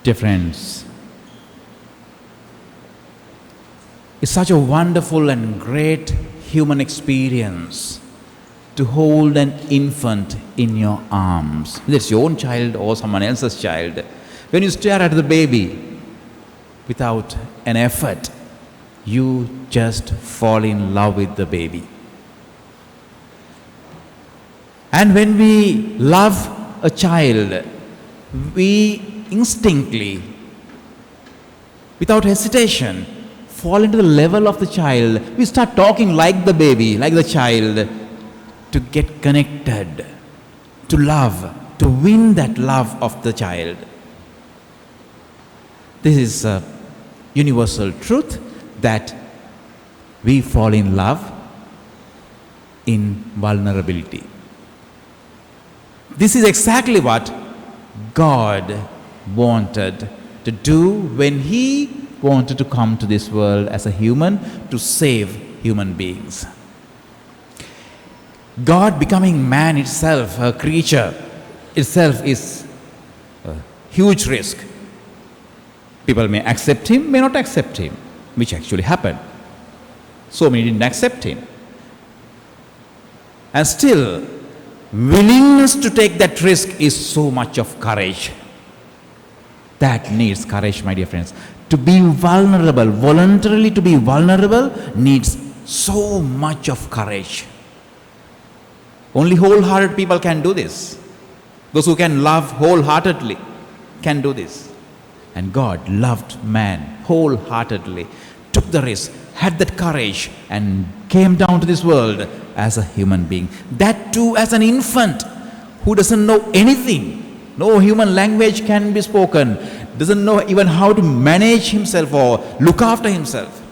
Dear friends, it's such a wonderful and great human experience to hold an infant in your arms. Whether it's your own child or someone else's child. When you stare at the baby without an effort, you just fall in love with the baby. And when we love a child, we instinctively, without hesitation, fall into the level of the child. We start talking like the baby, like the child, to get connected, to love, to win that love of the child. This is a universal truth that we fall in love in vulnerability. This is exactly what God wanted to do when He wanted to come to this world as a human to save human beings. God becoming man itself, a creature itself, is a huge risk. People may accept Him, may not accept Him, which actually happened. So many didn't accept Him. And still, willingness to take that risk is so much of courage. That needs courage, my dear friends. To be vulnerable, voluntarily to be vulnerable, needs so much of courage. Only wholehearted people can do this. Those who can love wholeheartedly can do this. And God loved man wholeheartedly, took the risk, had that courage, and came down to this world as a human being. That too as an infant who doesn't know anything. No human language can be spoken. Doesn't know even how to manage himself or look after himself.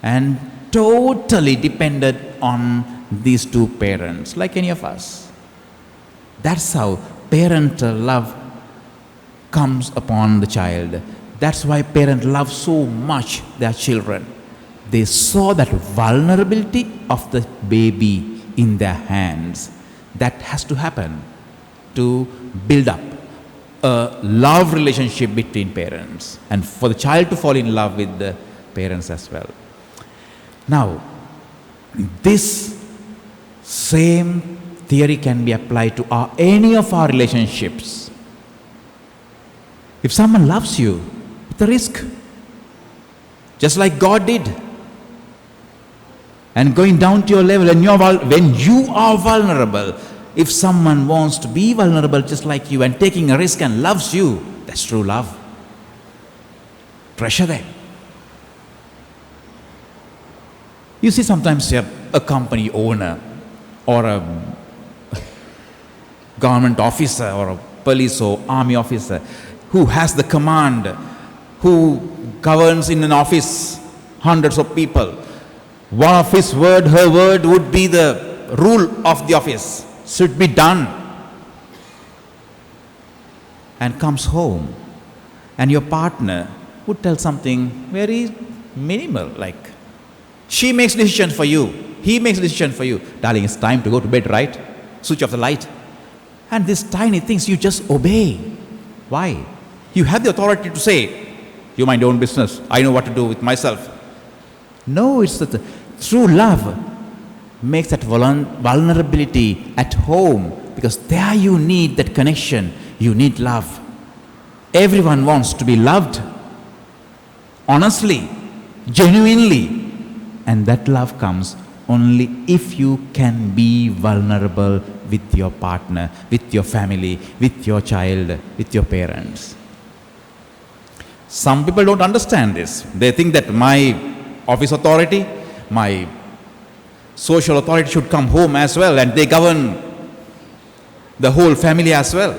And totally dependent on these two parents, like any of us. That's how parental love comes upon the child. That's why parents love so much their children. They saw that vulnerability of the baby in their hands. That has to happen to build up a love relationship between parents and for the child to fall in love with the parents as well. Now, this same theory can be applied to any of our relationships. If someone loves you, it's a risk, just like God did. And going down to your level, when you are vulnerable, if someone wants to be vulnerable just like you and taking a risk and loves you, that's true love. Treasure them. You see, sometimes you have a company owner or a government officer or a police or army officer who has the command, who governs in an office hundreds of people. One of his word, her word would be the rule of the office. Should be done. And comes home and your partner would tell something very minimal, like she makes decision for you, he makes decision for you. Darling, it's time to go to bed, right? Switch off the light. And these tiny things you just obey. Why? You have the authority to say, you mind your own business, I know what to do with myself. No, it's that true love makes that vulnerability at home, because there you need that connection, you need love. Everyone wants to be loved honestly, genuinely, and that love comes only if you can be vulnerable with your partner, with your family, with your child, with your parents. Some people don't understand this. They think that my office authority, my social authority should come home as well, and they govern the whole family as well.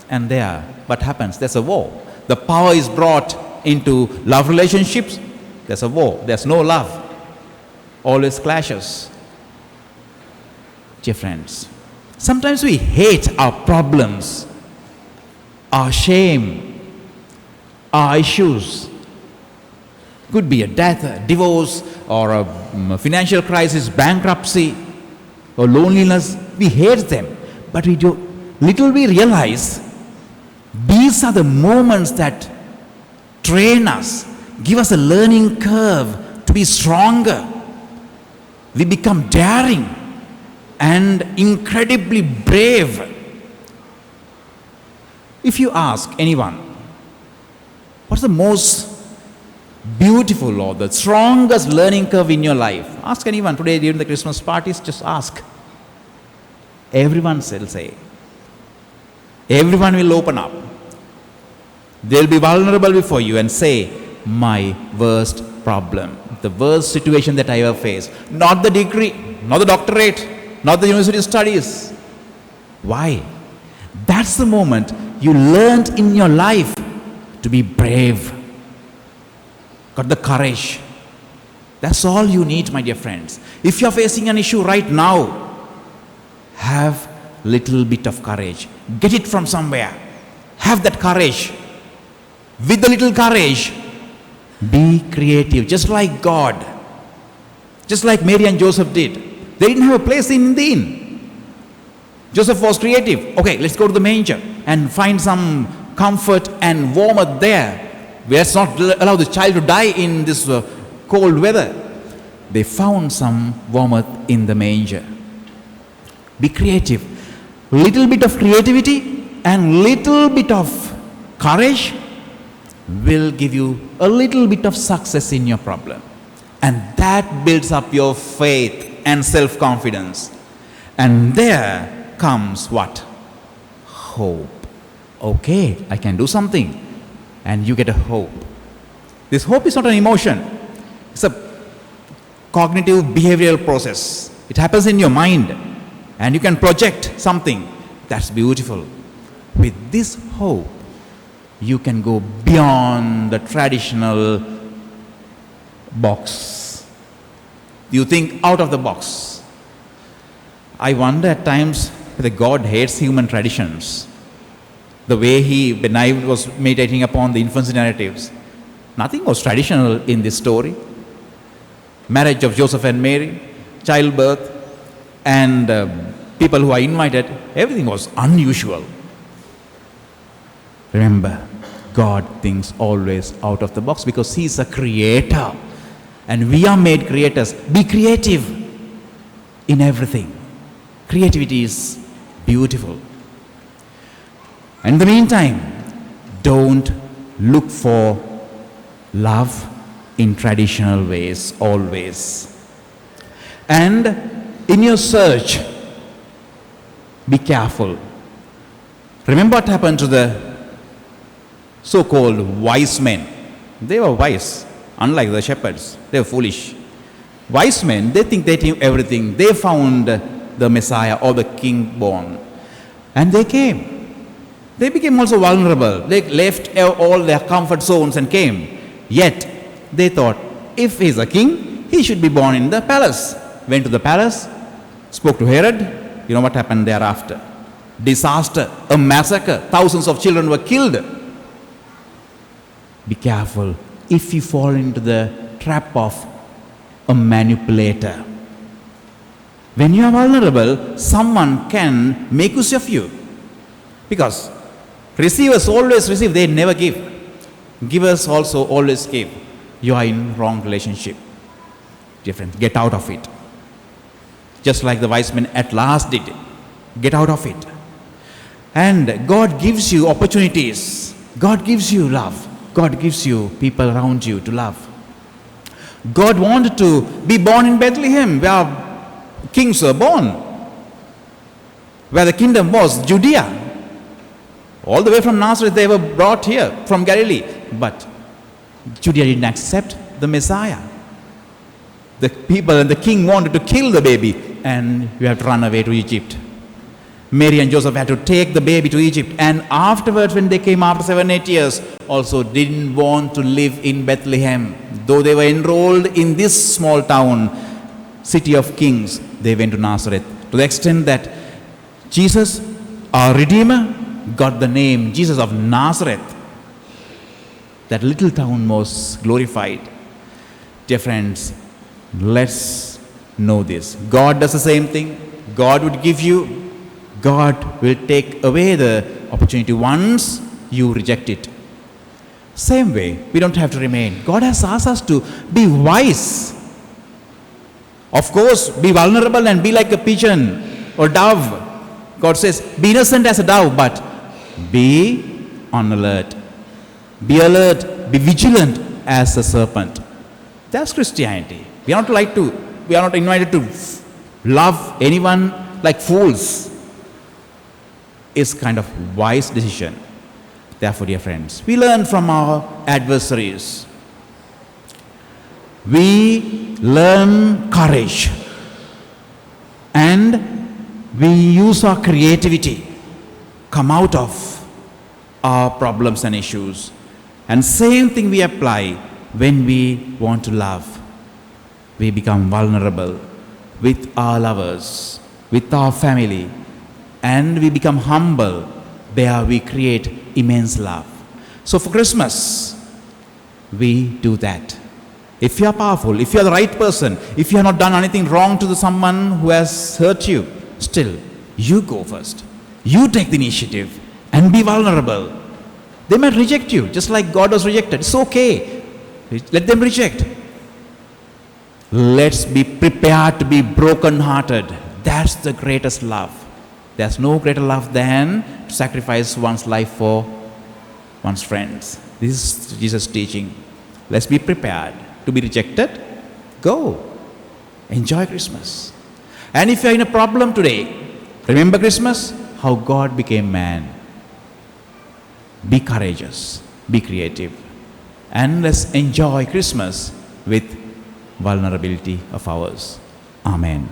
And there, what happens? There's a war. The power is brought into love relationships. There's a war. There's no love. Always clashes. Dear friends, sometimes we hate our problems, our shame, our issues. Could be a death, a divorce, or a financial crisis, bankruptcy, or loneliness. We hate them. But little we realize, these these are the moments that train us, give us a learning curve to be stronger. We become daring and incredibly brave. If you ask anyone, what's the most beautiful or the strongest learning curve in your life? Ask anyone today during the Christmas parties, just ask. Everyone will say. Everyone will open up. They'll be vulnerable before you and say, my worst problem, the worst situation that I ever faced. Not the degree, not the doctorate, not the university studies. Why? That's the moment you learned in your life to be brave. Got the courage. That's all you need, my dear friends. If you're facing an issue right now, have little bit of courage. Get it from somewhere. Have that courage. With the little courage, be creative, just like God. Just like Mary and Joseph did. They didn't have a place in the inn. Joseph was creative. Okay, let's go to the manger and find some comfort and warmth there. Let's not allow the child to die in this cold weather. They found some warmth in the manger. Be creative. Little bit of creativity and little bit of courage will give you a little bit of success in your problem. And that builds up your faith and self-confidence. And there comes what? Hope. Okay, I can do something. And you get a hope. This hope is not an emotion. It's a cognitive behavioral process. It happens in your mind. And you can project something. That's beautiful. With this hope, you can go beyond the traditional box. You think out of the box. I wonder at times whether God hates human traditions. The way when I was meditating upon the infancy narratives, nothing was traditional in this story. Marriage of Joseph and Mary, childbirth, and people who are invited, everything was unusual. Remember, God thinks always out of the box because He is a creator. And we are made creators. Be creative in everything. Creativity is beautiful. In the meantime, don't look for love in traditional ways always. And in your search, be careful. Remember what happened to the so-called wise men. They were wise, unlike the shepherds. They were foolish. Wise men, they think they knew everything. They found the Messiah or the King born. And they came. They became also vulnerable. They left all their comfort zones and came. Yet, they thought, if he's a king, he should be born in the palace. Went to the palace, spoke to Herod. You know what happened thereafter? Disaster, a massacre. Thousands of children were killed. Be careful if you fall into the trap of a manipulator. When you are vulnerable, someone can make use of you. Because receivers always receive, they never give. Givers also always give. You are in wrong relationship. Different. Get out of it. Just like the wise men at last did. Get out of it. And God gives you opportunities. God gives you love. God gives you people around you to love. God wanted to be born in Bethlehem, where kings were born, where the kingdom was, Judea. All the way from Nazareth they were brought here from Galilee. But Judea didn't accept the Messiah. The people and the king wanted to kill the baby, and you have to run away to Egypt. Mary and Joseph had to take the baby to Egypt, and afterwards when they came after 7-8 years, also didn't want to live in Bethlehem. Though they were enrolled in this small town, city of kings, they went to Nazareth. To the extent that Jesus, our Redeemer, got the name Jesus of Nazareth. That little town was glorified. Dear friends, let's know this. God does the same thing. God would give you. God will take away the opportunity once you reject it. Same way, we don't have to remain. God has asked us to be wise. Of course, be vulnerable and be like a pigeon or dove. God says, be innocent as a dove, but be on alert. Be alert, be vigilant as a serpent. That's Christianity. We are not invited to love anyone like fools. It's kind of wise decision. Therefore, dear friends, we learn from our adversaries. We learn courage. And we use our creativity, come out of our problems and issues. And same thing we apply when we want to love. We become vulnerable with our lovers, with our family, and we become humble. There we create immense love. So for Christmas, we do that. If you are powerful, if you are the right person, if you have not done anything wrong to someone who has hurt you, still, you go first. You take the initiative and be vulnerable. They might reject you, just like God was rejected. It's okay. Let them reject. Let's be prepared to be broken-hearted. That's the greatest love. There's no greater love than to sacrifice one's life for one's friends. This is Jesus' teaching. Let's be prepared to be rejected. Go. Enjoy Christmas. And if you're in a problem today, remember Christmas, how God became man. Be courageous. Be creative. And let's enjoy Christmas with vulnerability of ours. Amen.